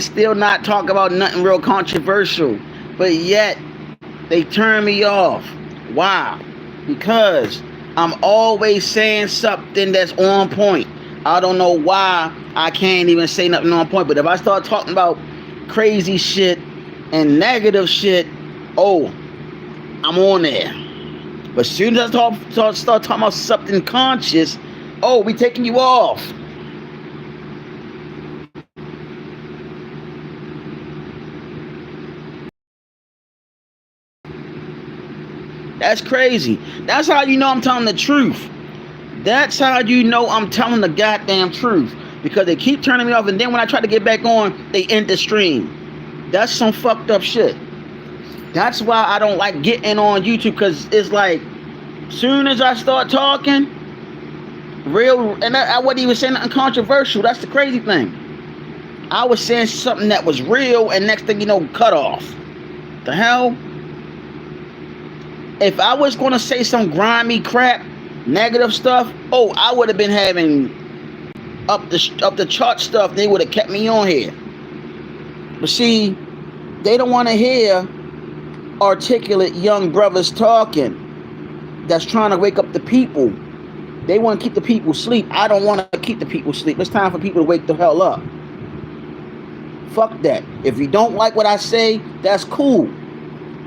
still not talk about nothing real controversial, but yet they turn me off. Why? Because I'm always saying something that's on point. I don't know why I can't even say nothing on point, but if I start talking about crazy shit and negative shit, oh, I'm on there. But as soon as I start talking about something conscious, oh, we taking you off. That's crazy. That's how you know I'm telling the truth. That's how you know I'm telling the goddamn truth. Because they keep turning me off, and then when I try to get back on, they end the stream. That's some fucked up shit. That's why I don't like getting on YouTube, because it's like, soon as I start talking, real, and I wasn't even saying nothing controversial. That's the crazy thing. I was saying something that was real, and next thing you know, cut off. The hell? If I was gonna say some grimy crap, negative stuff, oh, I would have been having up the chart stuff. They would have kept me on here. But see, they don't want to hear articulate young brothers talking that's trying to wake up the people. They want to keep the people asleep. I don't want to keep the people asleep. It's time for people to wake the hell up. Fuck that. If you don't like what I say, that's cool.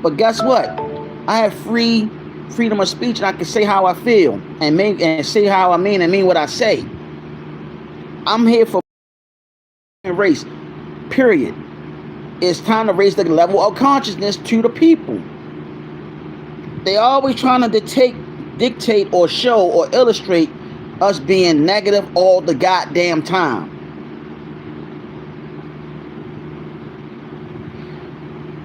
But guess what? I have freedom of speech, and I can say how I feel and say how I mean and mean what I say. I'm here for race. Period. It's time to raise the level of consciousness to the people. They always trying to dictate or show or illustrate us being negative all the goddamn time.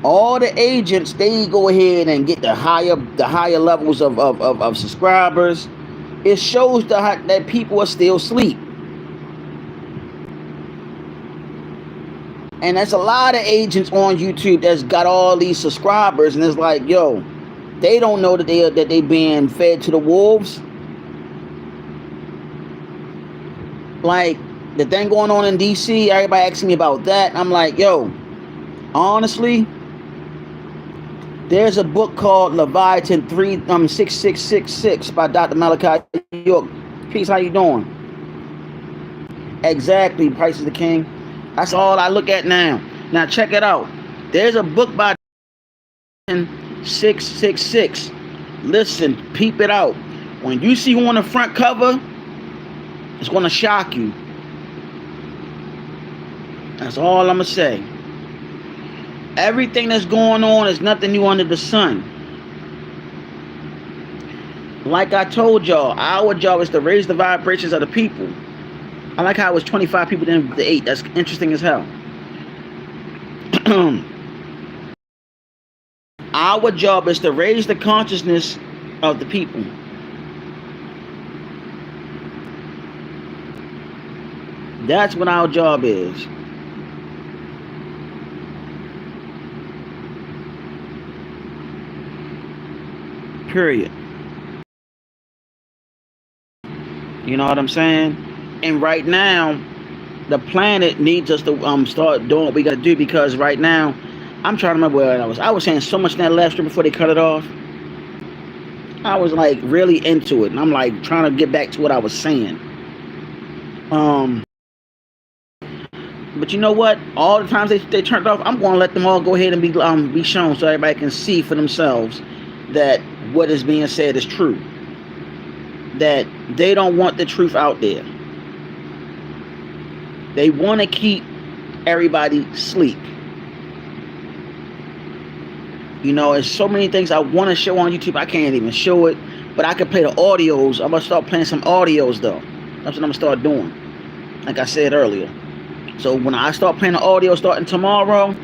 All the agents, they go ahead and get the higher levels of subscribers. It shows that people are still asleep. And there's a lot of agents on YouTube that's got all these subscribers, and it's like, yo, they don't know that they being fed to the wolves. Like the thing going on in DC, everybody asking me about that. I'm like, yo, honestly, there's a book called Leviathan 6666 by Dr. Malachi York. Peace, how you doing? Exactly, Price is the King. That's all I look at now. Now check it out. There's a book by 666. Listen, peep it out. When you see who on the front cover, it's going to shock you. That's all I'm going to say. Everything that's going on is nothing new under the sun. Like I told y'all, our job is to raise the vibrations of the people. I like how it was 25 people then the 8. That's interesting as hell. Our job is to raise the consciousness of the people. That's what our job is. Period. You know what I'm saying? And right now, the planet needs us to start doing what we got to do, because right now, I'm trying to remember where I was. I was saying so much in that last stream before they cut it off. I was like really into it, and I'm like trying to get back to what I was saying. But you know what? All the times they turned off, I'm going to let them all go ahead and be shown, so everybody can see for themselves that what is being said is true. That they don't want the truth out there. They want to keep everybody asleep. You know, there's so many things I want to show on YouTube. I can't even show it, but I can play the audios. I'm going to start playing some audios, though. That's what I'm going to start doing, like I said earlier. So when I start playing the audio starting tomorrow,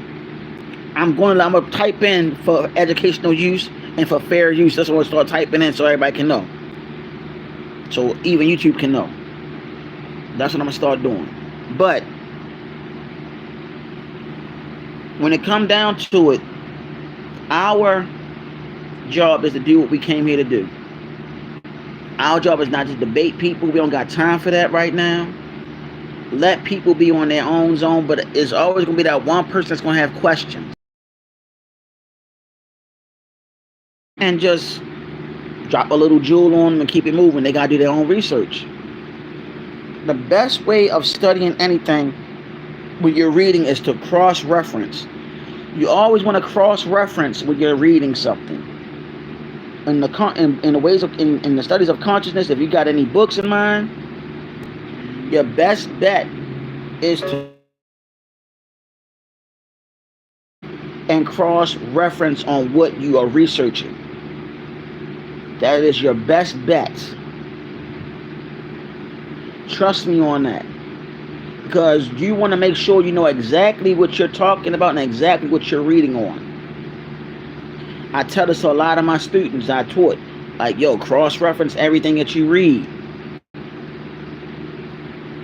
I'm going to type in for educational use and for fair use. That's what I'm going to start typing in so everybody can know. So even YouTube can know. That's what I'm going to start doing. But when it comes down to it, our job is to do what we came here to do. Our job is not to debate people. We don't got time for that right now. let people be on their own zone, but it's always going to be that one person that's going to have questions. And just drop a little jewel on them and keep it moving. They got to do their own research. The best way of studying anything when you're reading is to cross-reference. You always want to cross-reference when you're reading something. In the studies of consciousness, if you got any books in mind, your best bet is to and cross-reference on what you are researching. That is your best bet. Trust me on that. Because you want to make sure you know exactly what you're talking about and exactly what you're reading on. I tell this to a lot of my students I taught. Like, yo, cross-reference everything that you read.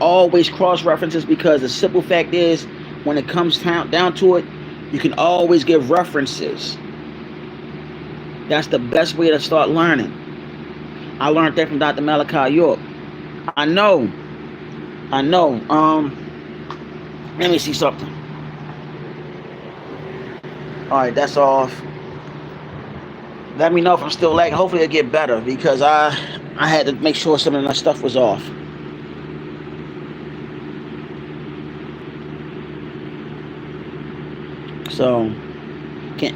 Always cross-references, because the simple fact is, when it comes down to it, you can always give references. That's the best way to start learning. I learned that from Dr. Malachi York. I know. Let me see something. Alright, that's off. Let me know if I'm still lagging. Hopefully it'll get better, because I had to make sure some of my stuff was off. So,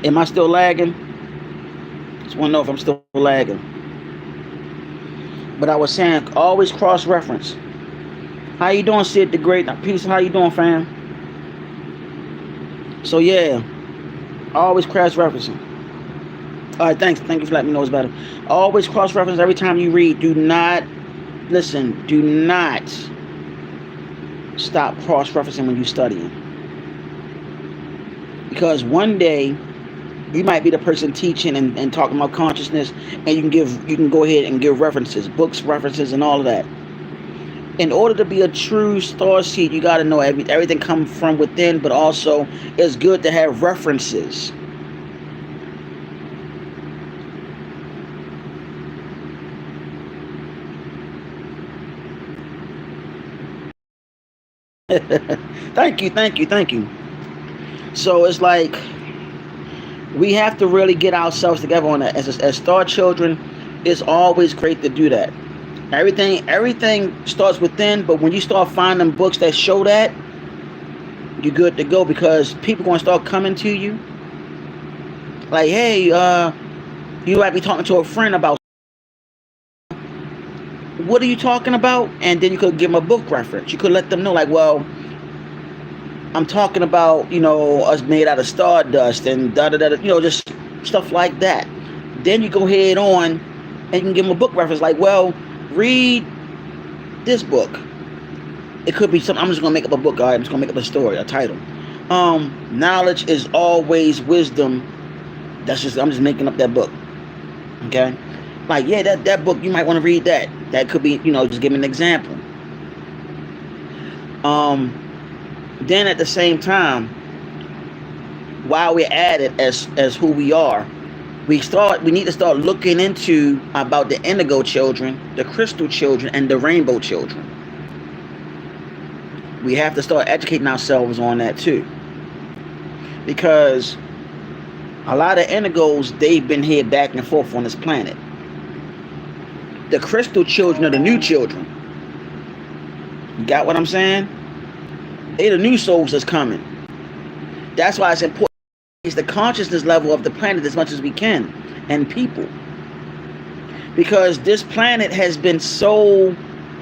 am I still lagging? Just want to know if I'm still lagging. But I was saying, always cross-reference. How you doing, Sid the Great? Peace. How you doing, fam? So yeah, always cross-referencing. All right, thanks. Thank you for letting me know it's better. Always cross-reference every time you read. Do not stop cross-referencing when you're studying. Because one day you might be the person teaching and talking about consciousness, and you can go ahead and give references, books, references, and all of that. In order to be a true star seed, you got to know everything comes from within, but also it's good to have references. Thank you. So it's like we have to really get ourselves together on that. As star children, it's always great to do that. Everything starts within, but when you start finding books that show that, you're good to go, because people are going to start coming to you. Like, hey, you might be talking to a friend about, what are you talking about? And then you could give them a book reference. You could let them know, like, well, I'm talking about, us made out of stardust and da-da-da, just stuff like that. Then you go ahead on and you can give them a book reference, like, well, read this book. It could be something. I'm just gonna make up a book. All right, I'm just gonna make up a story, a title. Knowledge is always wisdom. I'm just making up that book. Okay, like, yeah, that book, you might want to read that. That could be, just give me an example. Then at the same time, while we're at it, as who we are, we need to start looking into about the indigo children, the crystal children, and the rainbow children. We have to start educating ourselves on that too, because a lot of indigos, they've been here back and forth on this planet. The crystal children are the new children. You got what I'm saying? They're the new souls that's coming. That's why it's important to raise the consciousness level of the planet as much as we can, and people. Because this planet has been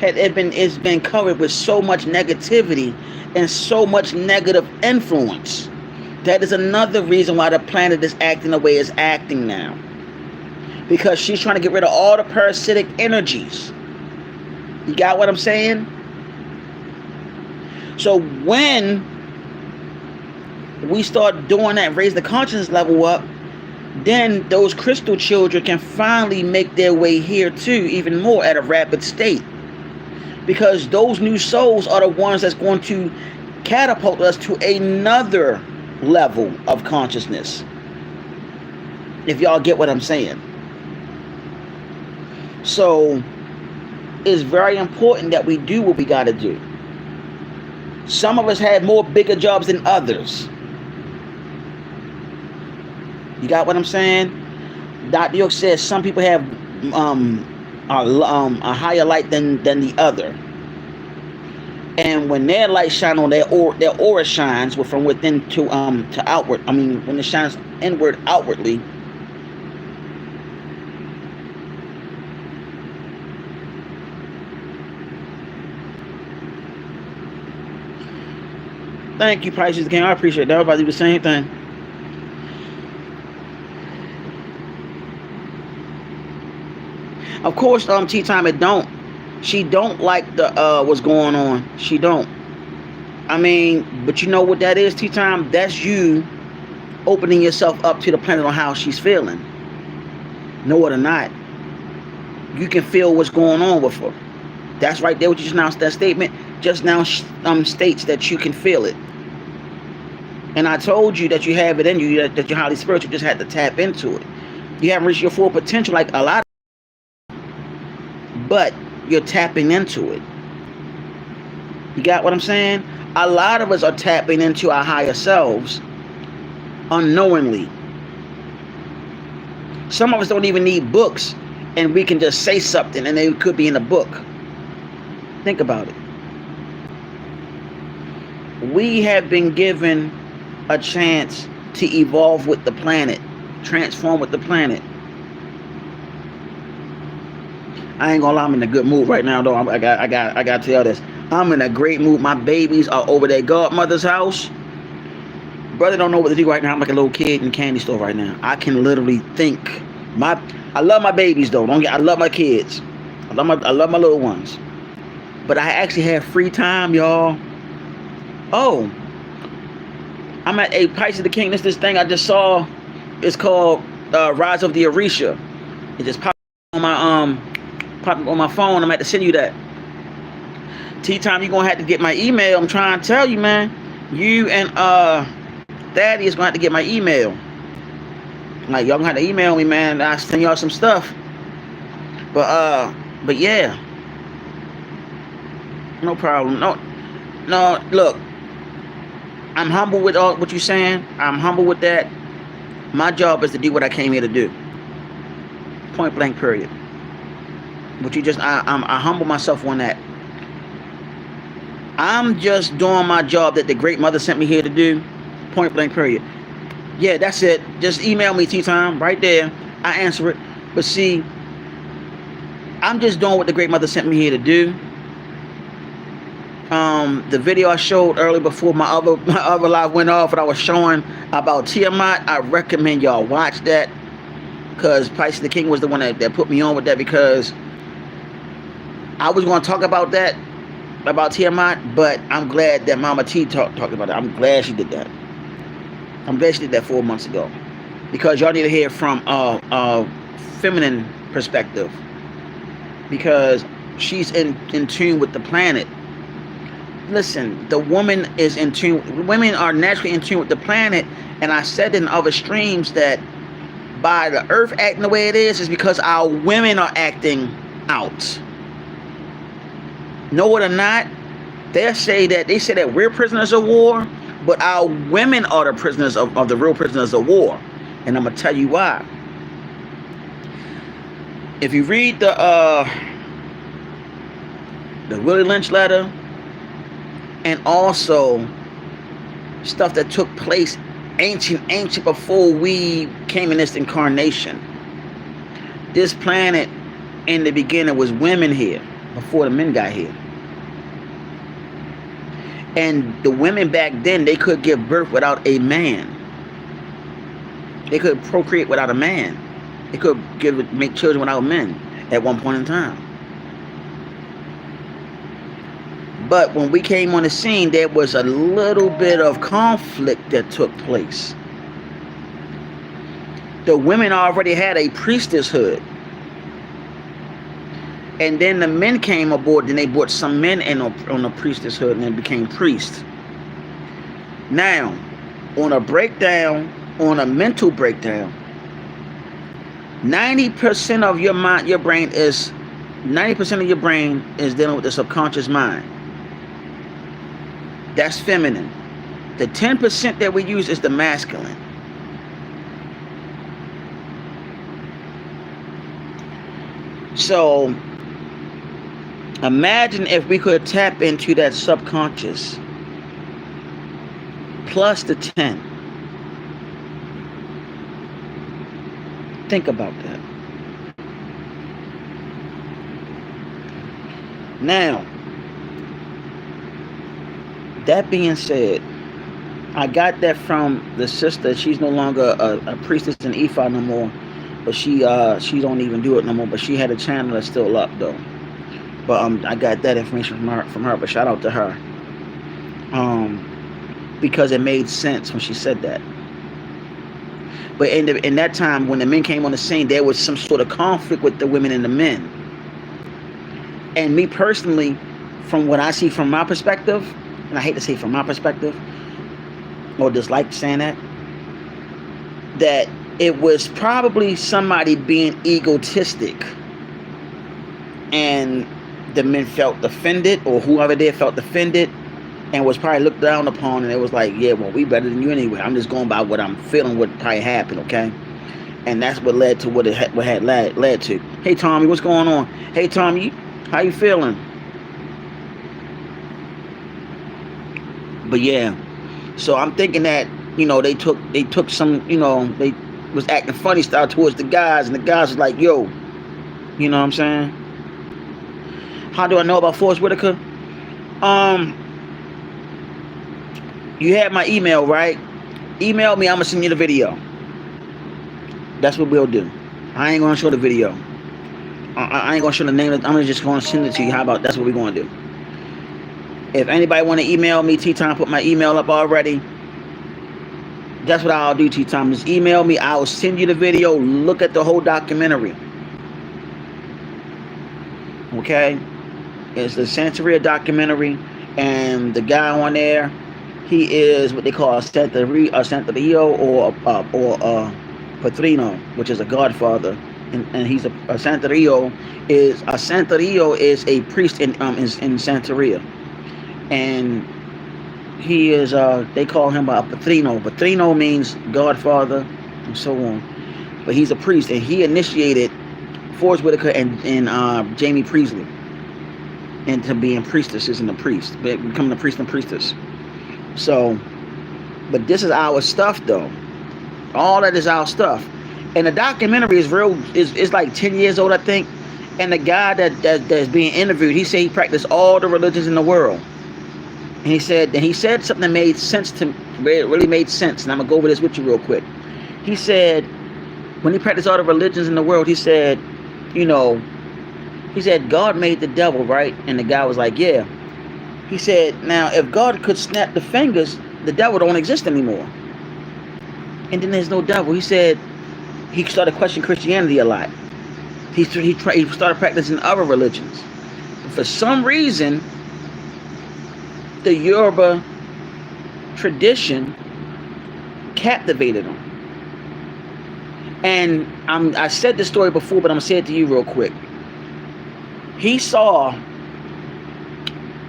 it's been covered with so much negativity and so much negative influence. That is another reason why the planet is acting the way it's acting now. Because she's trying to get rid of all the parasitic energies. You got what I'm saying? So when we start doing that, raise the consciousness level up, then those crystal children can finally make their way here too, even more at a rapid state. Because those new souls are the ones that's going to catapult us to another level of consciousness. If y'all get what I'm saying. So it's very important that we do what we got to do. Some of us have more bigger jobs than others. You got what I'm saying? Dr. York says some people have a higher light than the other. And when their light shine on their aura shines from within to outward. I mean, when it shines inward outwardly. Thank you, Prices Game. I appreciate that. Everybody do the same thing. Of course, Tea Time, it don't. She don't like the what's going on. She don't. I mean, but you know what that is, Tea Time? That's you opening yourself up to the planet on how she's feeling. Know it or not, you can feel what's going on with her. That's right there. What you just announced, that statement just now states that you can feel it. And I told you that you have it in you, that you're highly spiritual. You just had to tap into it. You haven't reached your full potential like a lot of, but you're tapping into it. You got what I'm saying? A lot of us are tapping into our higher selves unknowingly. Some of us don't even need books, and we can just say something and it could be in a book. Think about it. We have been given a chance to evolve with the planet, transform with the planet. I ain't gonna lie, I'm in a good mood right now, though. I got to tell this. I'm in a great mood. My babies are over their godmother's house. Brother don't know what to do right now. I'm like a little kid in a candy store right now. I can literally think. I love my babies though. I love my kids. I love my little ones. But I actually have free time, y'all. Oh, I'm at a Pisces the King. This thing I just saw. It's called Rise of the Orisha. It just popped on my phone. I'm going to send you that. Tea Time, you're going to have to get my email. I'm trying to tell you, man. You and Thaddeus going to have to get my email. Like, y'all going to have to email me, man. I'll send y'all some stuff. But yeah. No problem. No, look. I'm humble with all what you're saying. I'm humble with that. My job is to do what I came here to do. Point blank, period. But I humble myself on that. I'm just doing my job that the Great Mother sent me here to do. Point blank, period. Yeah, that's it. Just email me, Tea Time, right there. I answer it. But see, I'm just doing what the Great Mother sent me here to do. The video I showed earlier before my other live went off, and I was showing about Tiamat. I recommend y'all watch that, because Pisces the King was the one that put me on with that, because I was going to talk about that, about Tiamat, but I'm glad that Mama T talked about it. I'm glad she did that. I'm glad she did that 4 months ago, because y'all need to hear from a feminine perspective, because she's in tune with the planet. Listen, the woman is in tune. Women are naturally in tune with the planet, and I said in other streams that by the earth acting the way it is because our women are acting out. Know it or not, they say that we're prisoners of war, but our women are the prisoners of the real prisoners of war. And I'm gonna tell you why. If you read the Willie Lynch letter, and also stuff that took place ancient before we came in this incarnation. This planet in the beginning was women here before the men got here. And the women back then, they could give birth without a man. They could procreate without a man. They could make children without men at one point in time. But when we came on the scene, there was a little bit of conflict that took place. The women already had a priestesshood. And then the men came aboard, and they brought some men in on the priestesshood, and they became priests. Now, on a mental breakdown, 90% of your mind, 90% of your brain is dealing with the subconscious mind. That's feminine. The 10% that we use is the masculine. So imagine if we could tap into that subconscious plus the 10. Think about that. Now, that being said, I got that from the sister. She's no longer a priestess in Ifa no more, but she don't even do it no more. But she had a channel that's still up though. But I got that information from her. But shout out to her, because it made sense when she said that. But in that time when the men came on the scene, there was some sort of conflict with the women and the men. And me personally, from what I see from my perspective, and I hate to say from my perspective, or dislike saying that it was probably somebody being egotistic, and the men felt offended, or whoever did felt offended, and was probably looked down upon, and it was like, yeah, well, we better than you anyway. I'm just going by what I'm feeling, what probably happened, okay? And that's what led to what had led to. Hey, Tommy, what's going on? Hey, Tommy, how you feeling? But yeah, so I'm thinking that, they took some, they was acting funny style towards the guys, and the guys was like, yo, you know what I'm saying? How do I know about Forrest Whitaker? You have my email, right? Email me, I'm gonna send you the video. That's what we'll do. I ain't gonna show the video. I ain't gonna show the name. I'm just gonna send it to you. How about that's what we're gonna do? If anybody wanna email me, T-Time put my email up already. That's what I'll do, T-Time. Just email me. I'll send you the video. Look at the whole documentary. Okay? It's the Santeria documentary, and the guy on there, he is what they call a Santerio or Patrino, which is a godfather, and he's a Santerio is a priest in Santeria, and he is they call him a Patrino. Patrino means godfather and so on, but he's a priest, and he initiated Forrest Whitaker and Jamie Priestley into being priestesses and a priest, becoming a priest and priestess. So, but this is our stuff though. All that is our stuff. And the documentary is is like 10 years old, I think. And the guy that's being interviewed, he said he practiced all the religions in the world. And he said something that made sense to me, really made sense. And I'm gonna go over this with you real quick. He said when he practiced all the religions in the world, he said, he said God made the devil, right? And the guy was like, yeah. He said, now, if God could snap the fingers, the devil don't exist anymore. And then there's no devil. He said he started questioning Christianity a lot. He started practicing other religions. But for some reason, the Yoruba tradition captivated him. And I said this story before, but I'm going to say it to you real quick. He saw...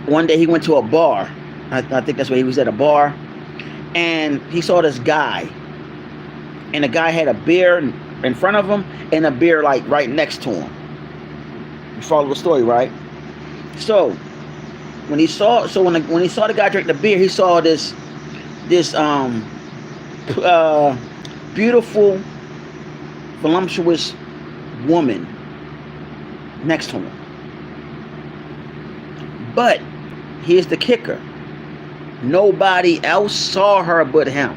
One day he went to a bar. I think that's where he was at, a bar. And he saw this guy. And the guy had a beer in front of him and a beer like right next to him. You follow the story, right? So when he saw the guy drink the beer, he saw this beautiful, voluptuous woman next to him. But here's the kicker. Nobody else saw her but him.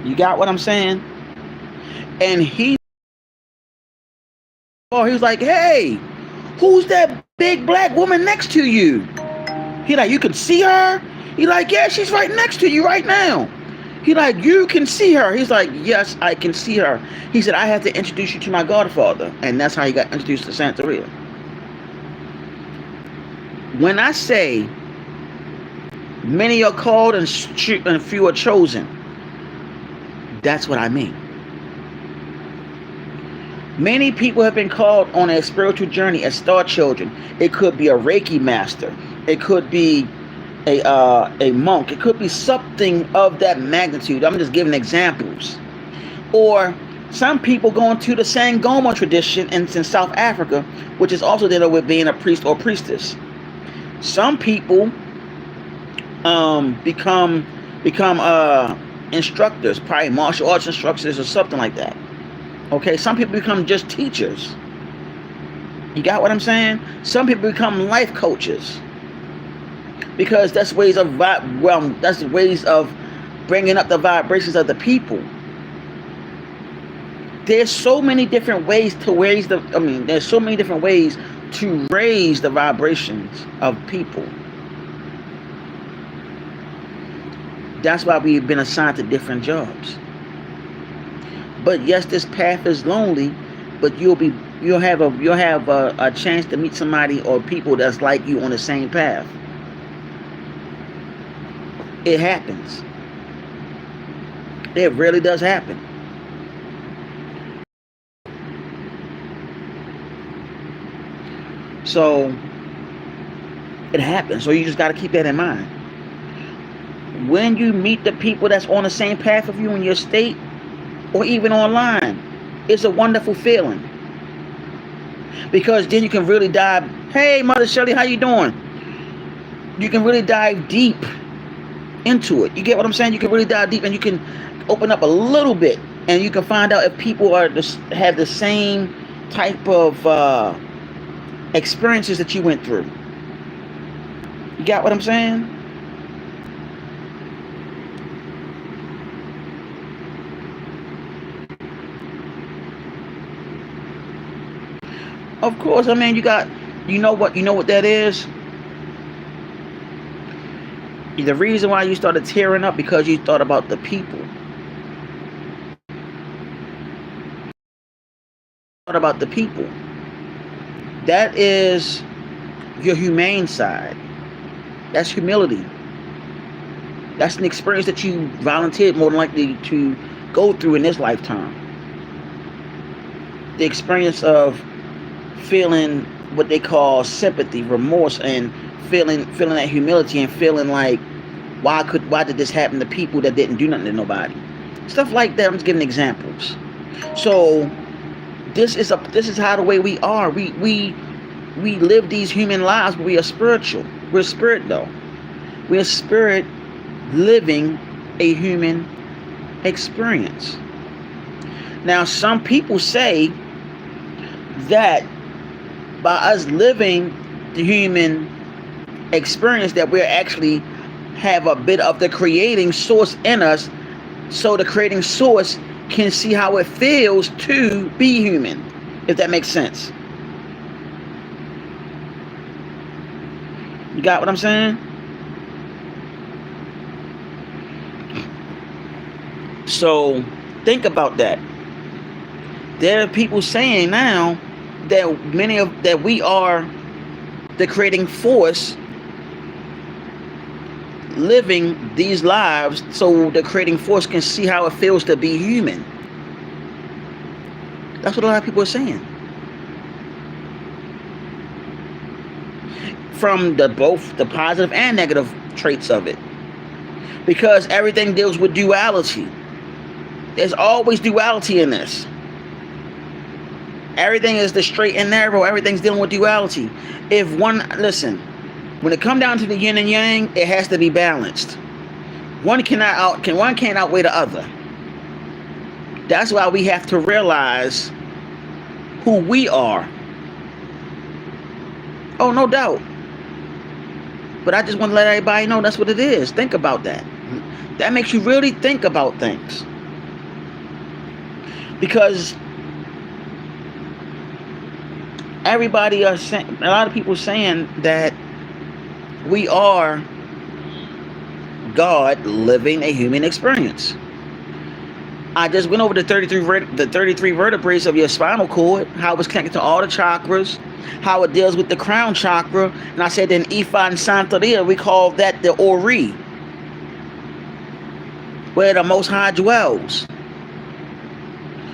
You got what I'm saying? And he was like, hey, who's that big black woman next to you? He like, you can see her? He like, yeah, she's right next to you right now. He like, you can see her? He's like, yes, I can see her. He said, I have to introduce you to my godfather. And that's how he got introduced to Santeria. When I say many are called and few are chosen, that's what I mean. Many people have been called on a spiritual journey as star children. It could be a Reiki master. It could be a monk. It could be something of that magnitude. I'm just giving examples. Or some people go into the Sangoma tradition in South Africa, which is also dealing with being a priest or priestess. Some people become instructors, probably martial arts instructors or something like that. Okay, some people become just teachers. You got what I'm saying? Some people become life coaches because that's ways of that's ways of bringing up the vibrations of the people. There's so many different ways to raise there's so many different ways to raise the vibrations of people. That's why we've been assigned to different jobs. But yes, this path is lonely, but you'll have a chance to meet somebody or people that's like you on the same path. It happens. It really does happen. So it happens. So you just got to keep that in mind. When you meet the people that's on the same path of you in your state or even online, it's a wonderful feeling. Because then you can really dive, hey, Mother Shirley, how you doing? You can really dive deep into it. You get what I'm saying? You can really dive deep and you can open up a little bit and you can find out if people have the same type of experiences that you went through. You got what I'm saying? Of course, I mean, you know what that is? The reason why you started tearing up because you thought about the people. Thought about the people. That is your humane side. That's humility. That's an experience that you volunteered more than likely to go through in this lifetime. The experience of feeling what they call sympathy, remorse, and feeling that humility and feeling like why did this happen to people that didn't do nothing to nobody? Stuff like that. I'm just giving examples. So this is how the way we are. We live these human lives, but we are spiritual. We're spirit though. We're spirit living a human experience. Now some people say that by us living the human experience that we're actually have a bit of the creating source in us, so the creating source can see how it feels to be human, if that makes sense. You got what I'm saying? So think about that. There are people saying now that we are the creating force living these lives so the creating force can see how it feels to be human. That's what a lot of people are saying. From both the positive and negative traits of it. Because everything deals with duality. There's always duality in this. Everything is the straight and narrow. Everything's dealing with duality. When it comes down to the yin and yang, it has to be balanced. One can't outweigh the other. That's why we have to realize who we are. Oh, no doubt. But I just want to let everybody know that's what it is. Think about that. That makes you really think about things. Because a lot of people are saying that we are God living a human experience. I just went over the 33 vertebrae of your spinal cord, how it's connected to all the chakras, how it deals with the crown chakra, and I said in Ifa and Santeria, we call that the Ori, where the Most High dwells.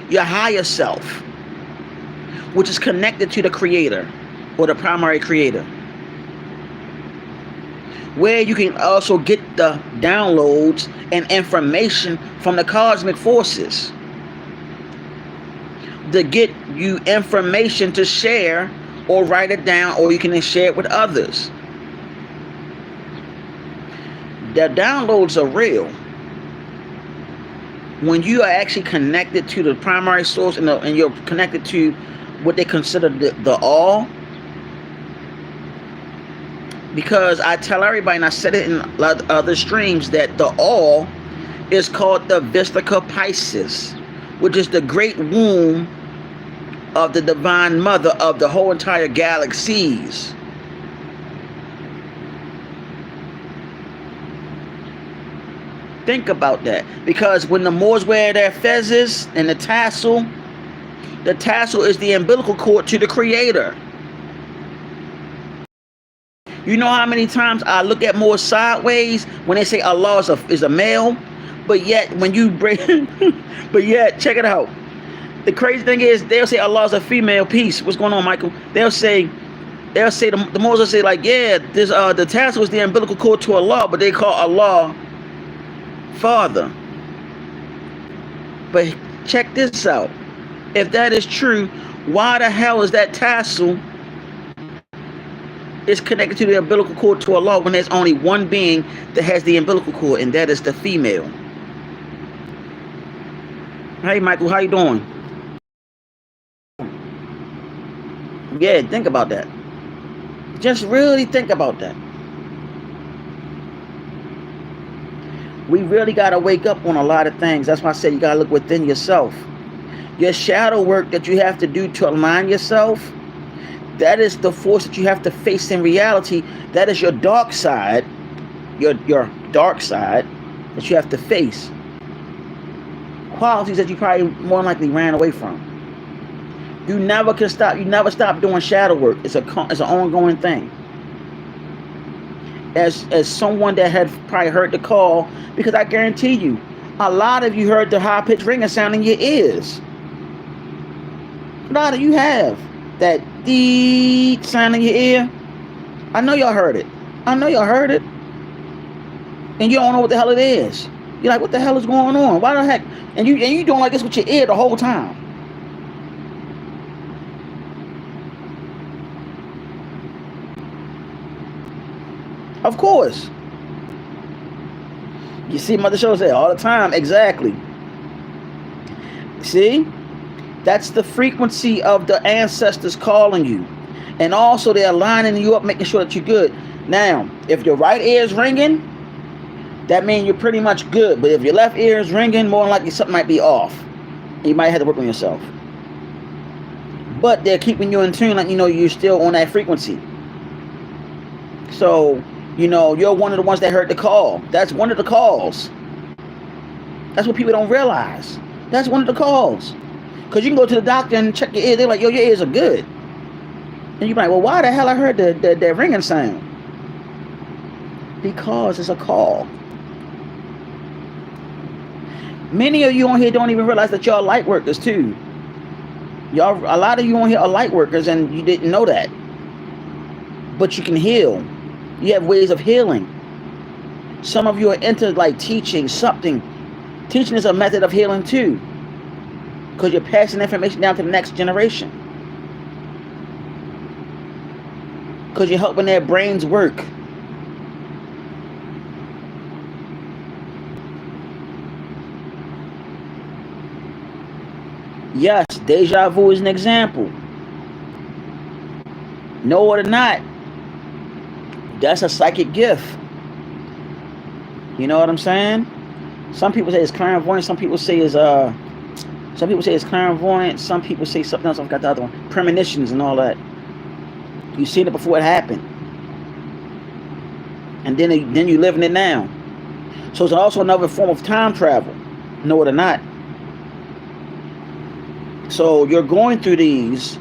Your higher self, which is connected to the Creator or the primary creator. where you can also get the downloads and information from the cosmic forces to get you information to share or write it down, or you can share it with others. The downloads are real. When you are actually connected to the primary source and you're connected to what they consider the all, because I tell everybody, and I said it in other streams, that the all is called the Vistica Pisces, which is the great womb of the divine mother of the whole entire galaxies. Think about that, because when the Moors wear their fezzes and the tassel is the umbilical cord to the Creator. You know how many times I look at Moors sideways when they say Allah is a male, but yet when you bring, but yet check it out. The crazy thing is they'll say Allah is a female. Peace. What's going on, Michael? They'll say the Moors will say like, yeah, this the tassel is the umbilical cord to Allah, but they call Allah Father. But check this out. If that is true, why the hell is that tassel is connected to the umbilical cord to Allah when there's only one being that has the umbilical cord, and that is the female? Hey Michael, how you doing? Yeah, think about that. Just really think about that. We really got to wake up on a lot of things. That's why I said you got to look within yourself. Your shadow work that you have to do to align yourself, that is the force that you have to face in reality. That is your dark side, your dark side that you have to face. Qualities that you probably more likely ran away from. You never can stop. You never stop doing shadow work. It's an ongoing thing. As someone that had probably heard the call, because I guarantee you, a lot of you heard the high-pitched ringing sound in your ears. A lot of you have that deep sound in your ear. I know y'all heard it. I know y'all heard it. And you don't know what the hell it is. You're like, what the hell is going on? Why the heck? And you doing like this with your ear the whole time. Of course. You see Mother Show say all the time. Exactly. See? That's the frequency of the ancestors calling you. And also they're lining you up, making sure that you're good. Now, if your right ear is ringing, that means you're pretty much good. But if your left ear is ringing, more than likely something might be off. You might have to work on yourself. But they're keeping you in tune, like you know you're still on that frequency. So, you know, you're one of the ones that heard the call. That's one of the calls. That's what people don't realize. That's one of the calls. Because you can go to the doctor and check your ear. They're like, yo, your ears are good. And you're like, well, why the hell I heard that ringing sound? Because it's a call. Many of you on here don't even realize that y'all light workers too. Y'all, a lot of you on here are light workers and you didn't know that. But you can heal. You have ways of healing. Some of you are into like teaching something. Teaching is a method of healing too. Because you're passing information down to the next generation. Because you're helping their brains work. Yes, deja vu is an example. Know it or not, that's a psychic gift. You know what I'm saying? Some people say it's clairvoyant. Some people say it's clairvoyant. Some people say something else. I've got the other one. Premonitions and all that. You've seen it before it happened. And then you're living it now. So it's also another form of time travel. Know it or not. So you're going through these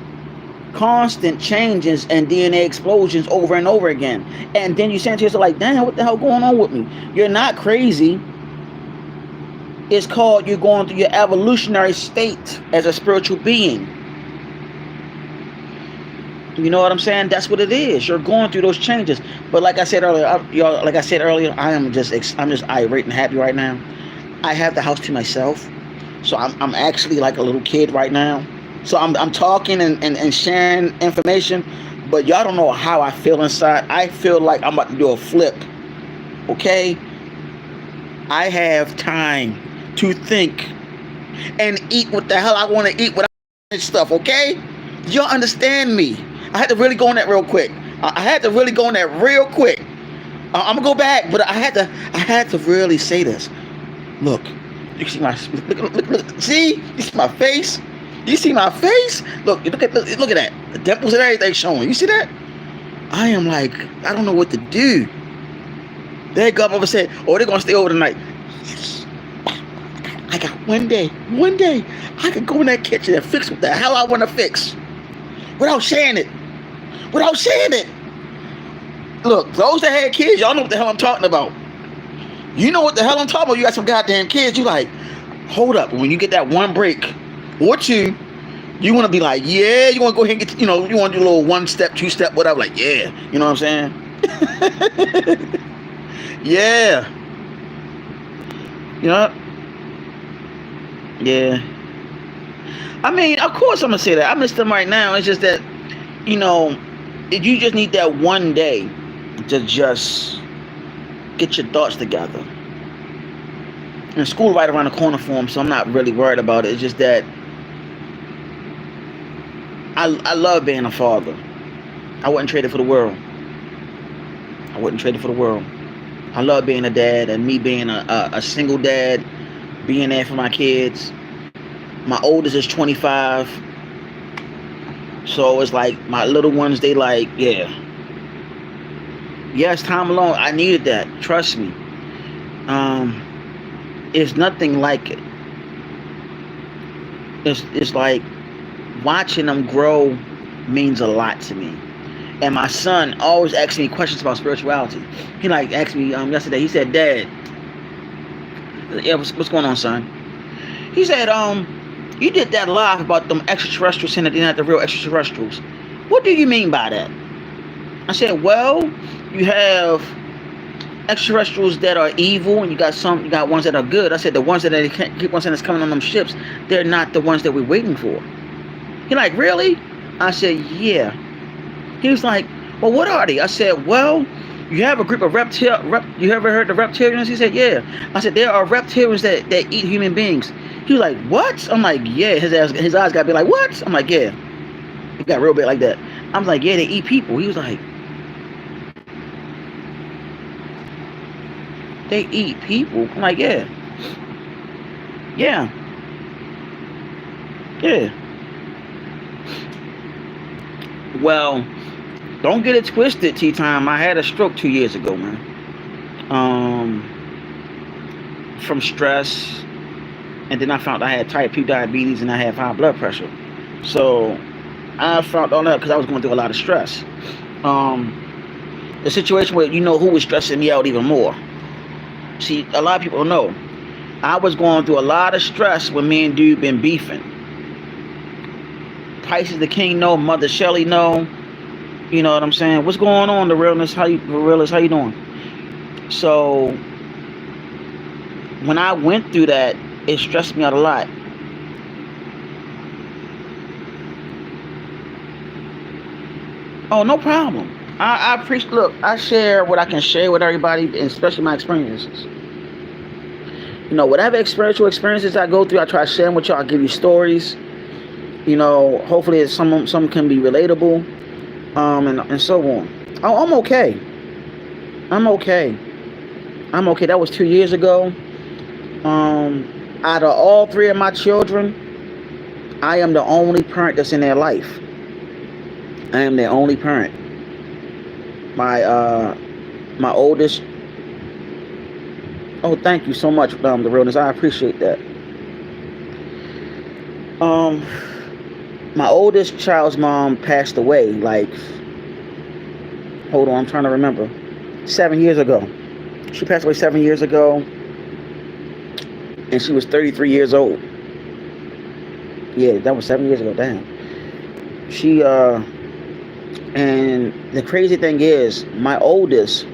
constant changes and DNA explosions over and over again. And then you say to yourself like, damn, what the hell going on with me? You're not crazy. It's called you're going through your evolutionary state as a spiritual being. You know what I'm saying? That's what it is. You're going through those changes. But like I said earlier, y'all, like I said earlier, I'm just irate and happy right now. I have the house to myself, so I'm actually like a little kid right now. So I'm talking and sharing information, but y'all don't know how I feel inside. I feel like I'm about to do a flip. Okay, I have time to think and eat what the hell I want to eat without stuff. Okay, y'all understand me? I had to really go on that real quick. I had to really go on that real quick. I'm gonna go back, but I had to really say this. Look, you see my see? You see my face? You see my face? Look at that. The dimples and everything showing. You see that? I am like, I don't know what to do. They come over and said, oh, they're gonna stay over tonight. Yes. I got one day I could go in that kitchen and fix what the hell I want to fix without sharing it. Look, those that had kids, y'all know what the hell I'm talking about. You know what the hell I'm talking about. You got some goddamn kids. You like, hold up. When you get that one break or two, you want to be like, yeah. You want to go ahead and get, you want to do a little 1 step, 2 step, whatever. Like, yeah. You know what I'm saying? Yeah. You know? Yeah. I mean, of course I'm going to say that. I miss them right now. It's just that, you just need that one day to just get your thoughts together. And school right around the corner for them, so I'm not really worried about it. It's just that I love being a father. I wouldn't trade it for the world. I love being a dad, and me being a single dad, being there for my kids. My oldest is 25. So it's like my little ones, they like, yeah. Yes, time alone, I needed that. Trust me. It's nothing like it. It's like watching them grow means a lot to me. And my son always asks me questions about spirituality. He asked me yesterday. He said, "Dad, yeah, what's going on, son?" He said, "You did that live about them extraterrestrials saying that they're not the real extraterrestrials. What do you mean by that?" I said, "Well, you have extraterrestrials that are evil, and you got ones that are good." I said, "The ones that they keep on saying that's coming on them ships, they're not the ones that we're waiting for." He like, "Really?" I said, "Yeah." He was like, "Well, what are they?" I said, "Well, you have a group of you ever heard of reptilians?" He said, "Yeah." I said, "There are reptilians that eat human beings." He was like, "What?" I'm like, "Yeah." His eyes got to be like, "What?" I'm like, "Yeah." He got real big like that. I was like, "Yeah, they eat people." He was like, "They eat people?" I'm like, "Yeah. Yeah. Yeah." Well, don't get it twisted, T-Time. I had a stroke 2 years ago, man. From stress. And then I found I had type 2 diabetes and I have high blood pressure. So I found all that because I was going through a lot of stress. The situation where who was stressing me out even more. See, a lot of people don't know. I was going through a lot of stress when me and dude been beefing. Pisces the King know, Mother Shelley know. You know what I'm saying? What's going on, the realness? How you doing? So when I went through that, it stressed me out a lot. Oh, no problem. I appreciate. Look, I share what I can share with everybody, and especially my experiences. Whatever experiences I go through, I try to share them with y'all. I give you stories. Hopefully some can be relatable. And so on. Oh, I'm okay. That was 2 years ago. Out of all 3 of my children, I am the only parent that's in their life. I am their only parent. My oldest. Oh, thank you so much, the realness. I appreciate that. My oldest child's mom passed away. Hold on, I'm trying to remember. 7 years ago. She passed away 7 years ago, and she was 33 years old. Yeah, that was 7 years ago. Damn. And the crazy thing is, my oldest,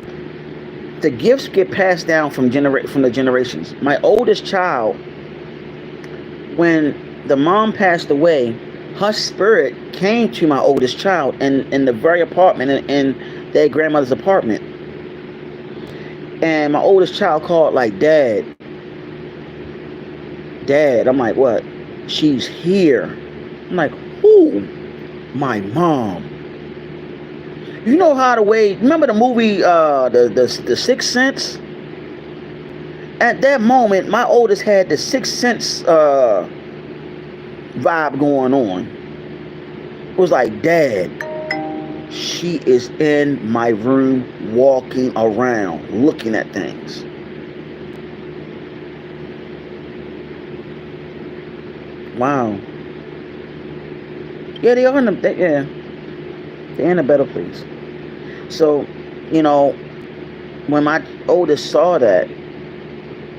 the gifts get passed down from the generations. My oldest child, when the mom passed away, her spirit came to my oldest child in the very apartment in their grandmother's apartment. And my oldest child called like, Dad, Dad. I'm like, what? She's here. I'm like, who? My mom. You know how the way, remember the movie the Sixth Sense? At that moment, my oldest had the Sixth Sense vibe going on. It was like, Dad, she is in my room walking around looking at things. Wow. Yeah, they are they're in a better place. So, you know, when my oldest saw that,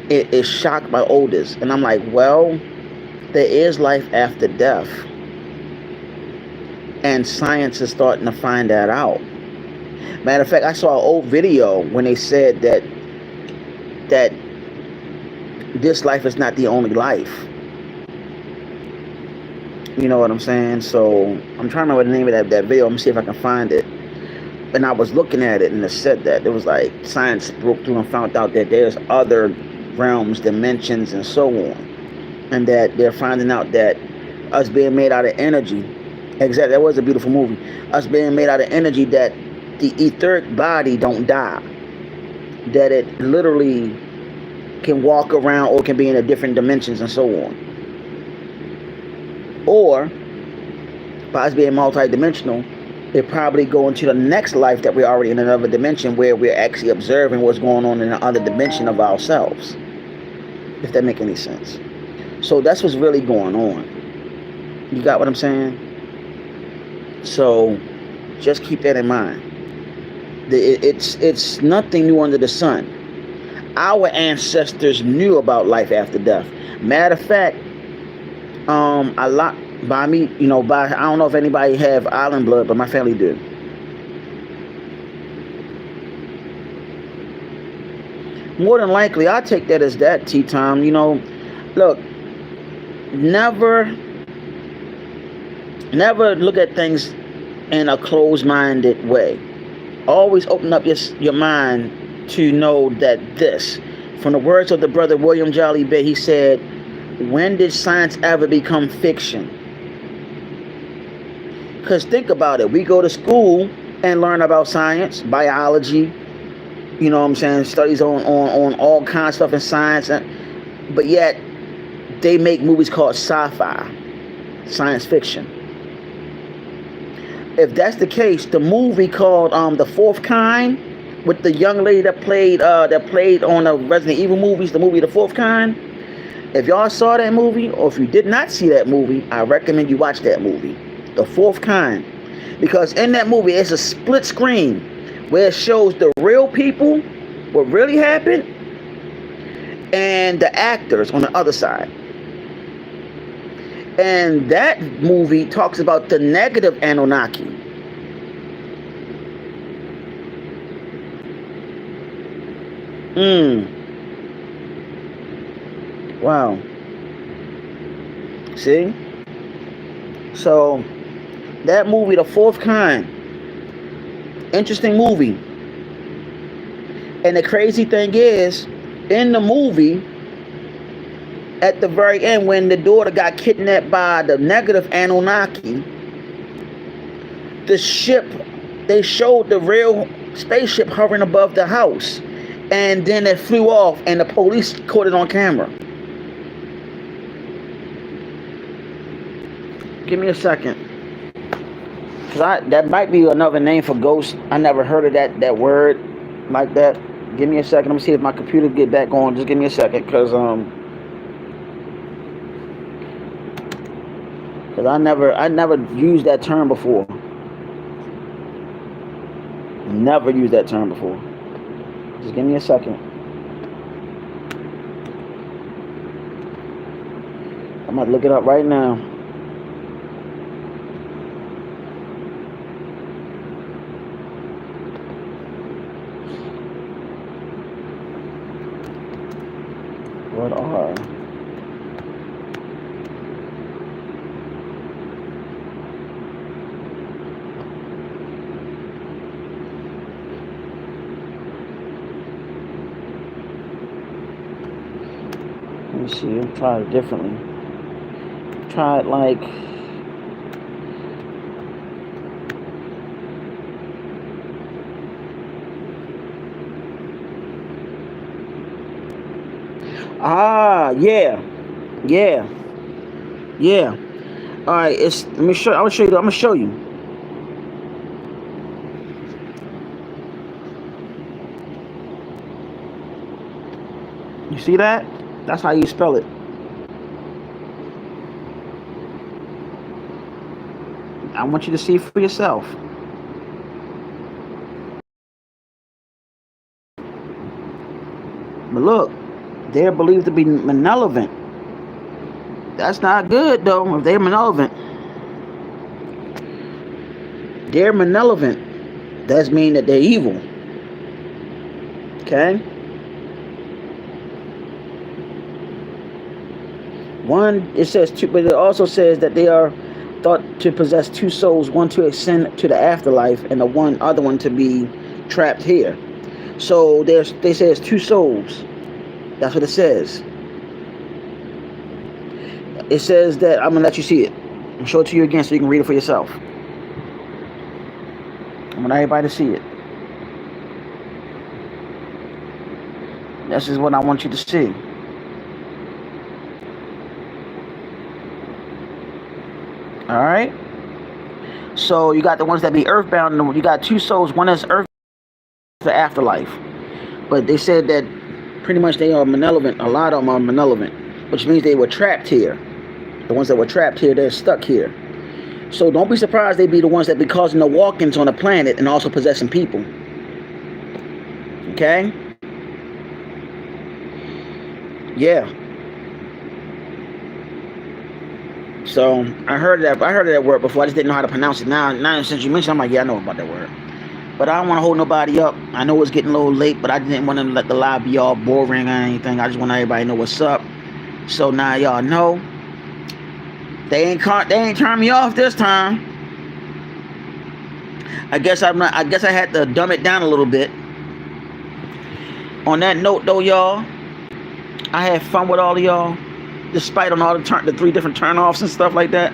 it shocked my oldest. And I'm like, well, there is life after death. And science is starting to find that out. Matter of fact, I saw an old video when they said that this life is not the only life. You know what I'm saying? So I'm trying to remember the name of that video. I'm gonna see if I can find it. And I was looking at it, and it said that it was like science broke through and found out that there's other realms, dimensions, and so on, and that they're finding out that us being made out of energy. Exactly, that was a beautiful movie. Us being made out of energy, that the etheric body don't die, that it literally can walk around or can be in a different dimensions and so on. Or by us being multi-dimensional, it probably go into the next life that we're already in another dimension where we're actually observing what's going on in the other dimension of ourselves. If that make any sense. So that's what's really going on. You got what I'm saying? So just keep that in mind. It's nothing new under the sun. Our ancestors knew about life after death. Matter of fact, a lot by me, I don't know if anybody have island blood, but my family do. More than likely, I take that as that, T-Time. Look, never look at things in a closed-minded way. Always open up your mind to know that this, from the words of the brother William Jolly Bay, he said, when did science ever become fiction? Because think about it. We go to school and learn about science, biology, studies on all kinds of stuff in science. But yet, they make movies called sci-fi, science fiction. If that's the case, the movie called The Fourth Kind, with the young lady that played on the Resident Evil movies, the movie The Fourth Kind, if y'all saw that movie, or if you did not see that movie, I recommend you watch that movie, The Fourth Kind. Because in that movie, it's a split screen where it shows the real people, what really happened, and the actors on the other side. And that movie talks about the negative Anunnaki. Wow. See? So, that movie, The Fourth Kind, interesting movie. And the crazy thing is, in the movie, at the very end, when the daughter got kidnapped by the negative Anunnaki, the ship, they showed the real spaceship hovering above the house. And then it flew off, and the police caught it on camera. Give me a second. Cause that might be another name for ghost. I never heard of that word like that. Give me a second. Let me see if my computer get back on. Just give me a second, cause I never used that term before. Never used that term before. Just give me a second. I'm gonna look it up right now. What are let me see, I'll try it differently. Try it like yeah. Yeah. Yeah. Alright, it's let me show I'm gonna show you. You see that? That's how you spell it. I want you to see for yourself. But look, they're believed to be malevolent. That's not good though. If they're malevolent, that means that they're evil. Okay? One, it says two, but it also says that they are thought to possess two souls, one to ascend to the afterlife and the other one to be trapped here. So they say it's two souls. That's what it says. It says that, I'm gonna let you see it. I'll show it to you again so you can read it for yourself. I want everybody to see it. This is what I want you to see. Alright? So you got the ones that be earthbound, and you got two souls, one is earth, the afterlife. But they said that pretty much they are malevolent. A lot of them are malevolent, which means they were trapped here. The ones that were trapped here, they're stuck here. So don't be surprised they be the ones that be causing the walk-ins on the planet and also possessing people. Okay? Yeah. So I heard of that word before. I just didn't know how to pronounce it. Now since you mentioned, I'm like, yeah, I know about that word. But I don't want to hold nobody up. I know it's getting a little late, but I didn't want to let the live be all boring or anything. I just want everybody to know what's up. So now y'all know. They ain't turn me off this time. I guess I had to dumb it down a little bit. On that note though, y'all, I had fun with all of y'all, despite on all the 3 different turn-offs and stuff like that.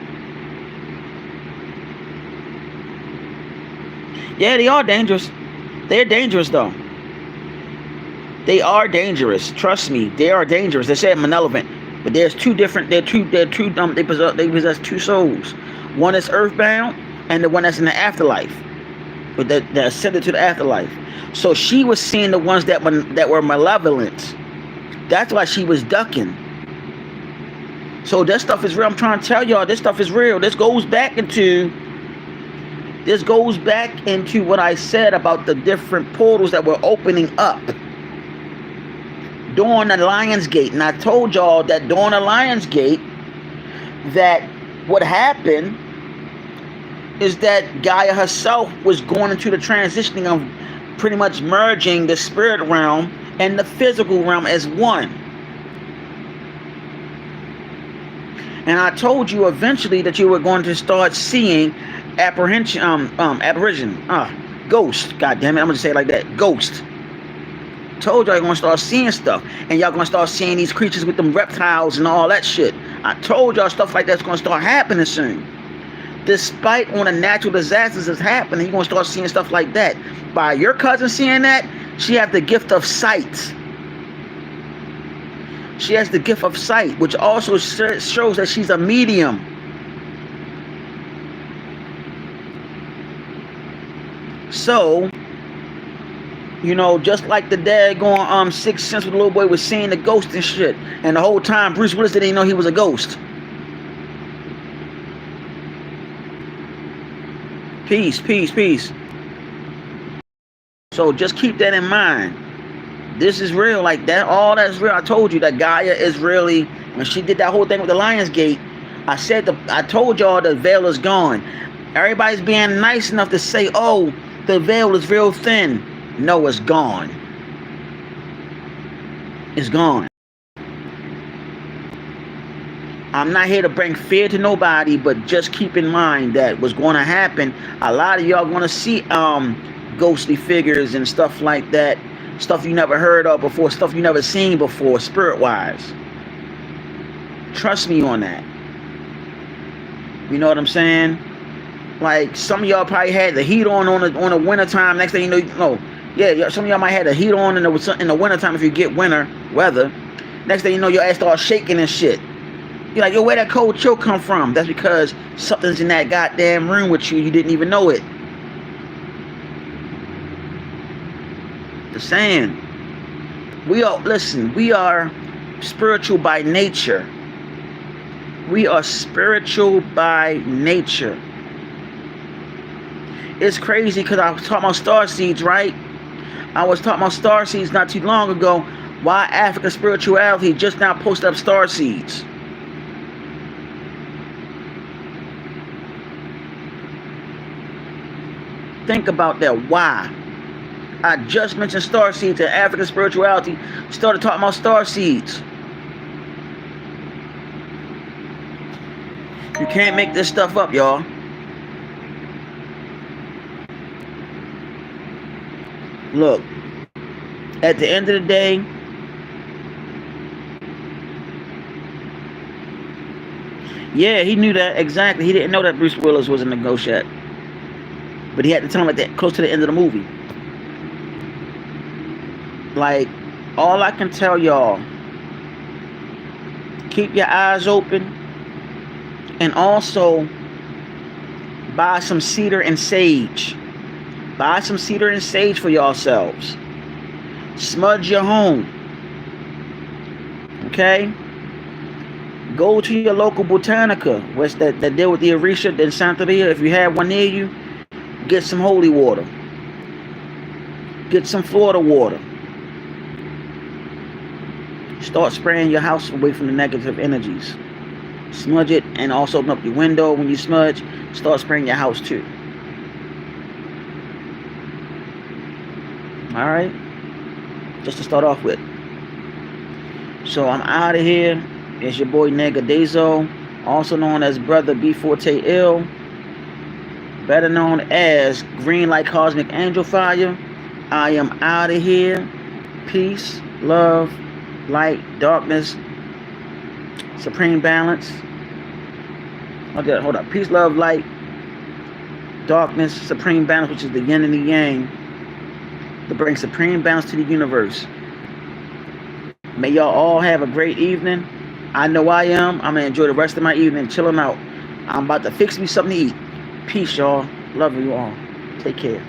Yeah, they are dangerous. They're dangerous though. They are dangerous. Trust me, they are dangerous. They say malevolent. But there's two different. They possess two souls. One is earthbound, and the one that's in the afterlife. But that ascended to the afterlife. So she was seeing the ones that were malevolent. That's why she was ducking. So that stuff is real. I'm trying to tell y'all, this stuff is real. This goes back into what I said about the different portals that were opening up during the Lion's Gate. And I told y'all that during the Lion's Gate, that what happened is that Gaia herself was going into the transitioning of pretty much merging the spirit realm and the physical realm as one. And I told you eventually that you were going to start seeing ghost. God damn it, I'm gonna say it like that. Ghost. Told y'all you're gonna start seeing stuff, and y'all gonna start seeing these creatures with them reptiles and all that shit. I told y'all stuff like that's gonna start happening soon. Despite on the natural disasters that's happening, you're gonna start seeing stuff like that. By your cousin seeing that, she has the gift of sight. She has the gift of sight, which also shows that she's a medium. So, just like the daggone Sixth Sense with the little boy was seeing the ghost and shit. And the whole time Bruce Willis didn't even know he was a ghost. Peace, peace, peace. So just keep that in mind. This is real, like that. All that's real. I told you that Gaia is really, when she did that whole thing with the Lion's Gate, I told y'all the veil is gone. Everybody's being nice enough to say, oh, the veil is real thin. No, it's gone. It's gone. I'm not here to bring fear to nobody, but just keep in mind that what's going to happen, a lot of y'all going to see ghostly figures and stuff like that, stuff you never heard of before, stuff you never seen before, spirit-wise. Trust me on that. You know what I'm saying? Like, some of y'all probably had the heat on the winter time. Next thing you know, yeah, some of y'all might have the heat on in the winter time if you get winter weather. Next thing you know, your ass start shaking and shit. You're like, yo, where that cold chill come from? That's because something's in that goddamn room with you. You didn't even know it. Just saying. We are spiritual by nature. We are spiritual by nature. It's crazy because I was talking about star seeds, right? I was talking about star seeds not too long ago. Why African spirituality just now posted up star seeds. Think about that. Why? I just mentioned star seeds and African spirituality started talking about star seeds. You can't make this stuff up, y'all. Look, at the end of the day, yeah, he knew that exactly. He didn't know that Bruce Willis was in the ghost yet. But he had to tell him at that close to the end of the movie. Like, all I can tell y'all, keep your eyes open, and also buy some cedar and sage. Buy some cedar and sage for yourselves. Smudge your home. Okay? Go to your local botanica, what's that deal with the Orisha and Santeria. If you have one near you, get some holy water. Get some Florida water. Start spraying your house away from the negative energies. Smudge it, and also open up your window when you smudge. Start spraying your house too. Alright? Just to start off with. So I'm out of here. It's your boy Neg Andezo, also known as Brother B Forte Ill, better known as Green Light Cosmic Angel Fire. I am out of here. Peace, love, light, darkness, supreme balance. Hold up. Peace, love, light, darkness, supreme balance, which is the yin and the yang, to bring supreme balance to the universe. May y'all all have a great evening. I know I am. I'm going to enjoy the rest of my evening chilling out. I'm about to fix me something to eat. Peace, y'all. Love you all. Take care.